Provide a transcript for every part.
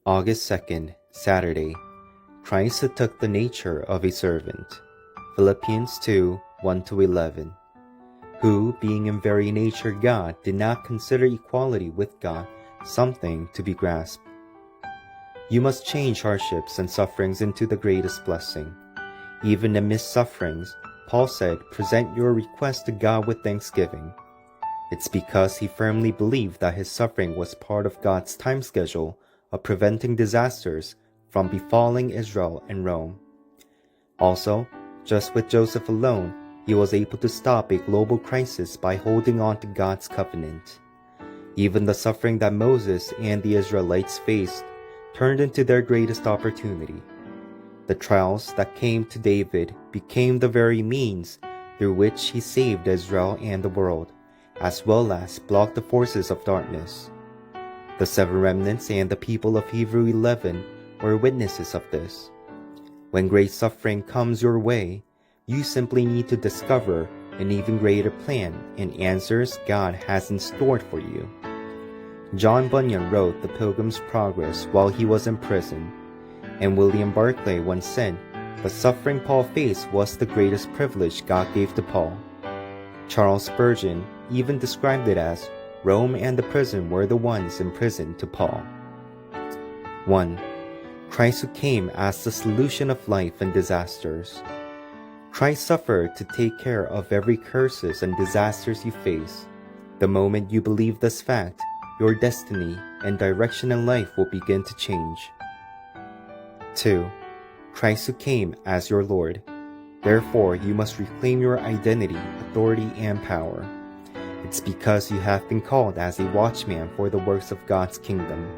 August 2nd, Saturday. Christ who took the nature of a servant. Philippians 2, 1-11. Who, being in very nature God, did not consider equality with God something to be grasped. You must change hardships and sufferings into the greatest blessing. Even amidst sufferings, Paul said, present your request to God with thanksgiving. It's because he firmly believed that his suffering was part of God's time schedule of preventing disasters from befalling Israel and Rome. Also, just with Joseph alone, he was able to stop a global crisis by holding on to God's covenant. Even the suffering that Moses and the Israelites faced turned into their greatest opportunity. The trials that came to David became the very means through which he saved Israel and the world, as well as blocked the forces of darkness. The 7 remnants and the people of Hebrew 11 were witnesses of this. When great suffering comes your way, you simply need to discover an even greater plan and answers God has in store for you. John Bunyan wrote The Pilgrim's Progress while he was in prison, and William Barclay once said, the suffering Paul faced was the greatest privilege God gave to Paul. Charles Spurgeon even described it as, Rome and the prison were the ones in prison to Paul. 1. Christ who came as the solution of life and disasters. Christ suffered to take care of every curses and disasters you face. The moment you believe this fact, your destiny and direction in life will begin to change. 2. Christ who came as your Lord. Therefore, you must reclaim your identity, authority, and power. It's because you have been called as a watchman for the works of God's kingdom,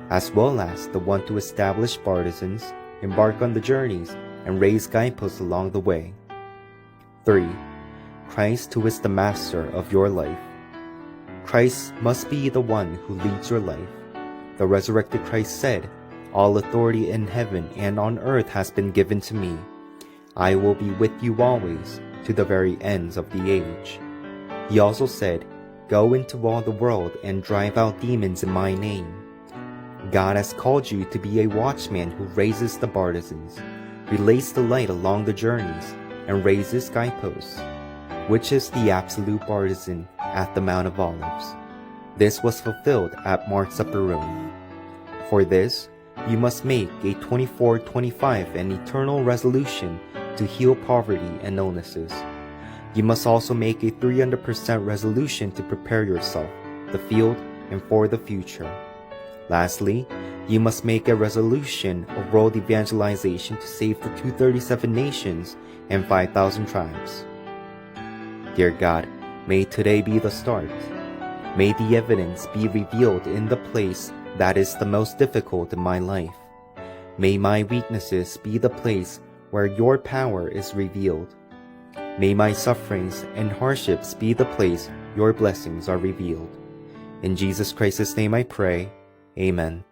as well as the one to establish partisans, embark on the journeys, and raise guideposts along the way. 3. Christ who is the master of your life. Christ must be the one who leads your life. The resurrected Christ said, all authority in heaven and on earth has been given to me. I will be with you always, to the very ends of the age. He also said, go into all the world and drive out demons in my name. God has called you to be a watchman who raises the partisans, relays the light along the journeys, and raises guideposts, which is the absolute partisan at the Mount of Olives. This was fulfilled at Mark's Upper Room. For this, you must make a 24-25 and eternal resolution to heal poverty and illnesses. You must also make a 300% resolution to prepare yourself, the field, and for the future. Lastly, you must make a resolution of world evangelization to save the 237 nations and 5,000 tribes. Dear God, may today be the start. May the evidence be revealed in the place that is the most difficult in my life. May my weaknesses be the place where your power is revealed. May my sufferings and hardships be the place your blessings are revealed. In Jesus Christ's name I pray. Amen.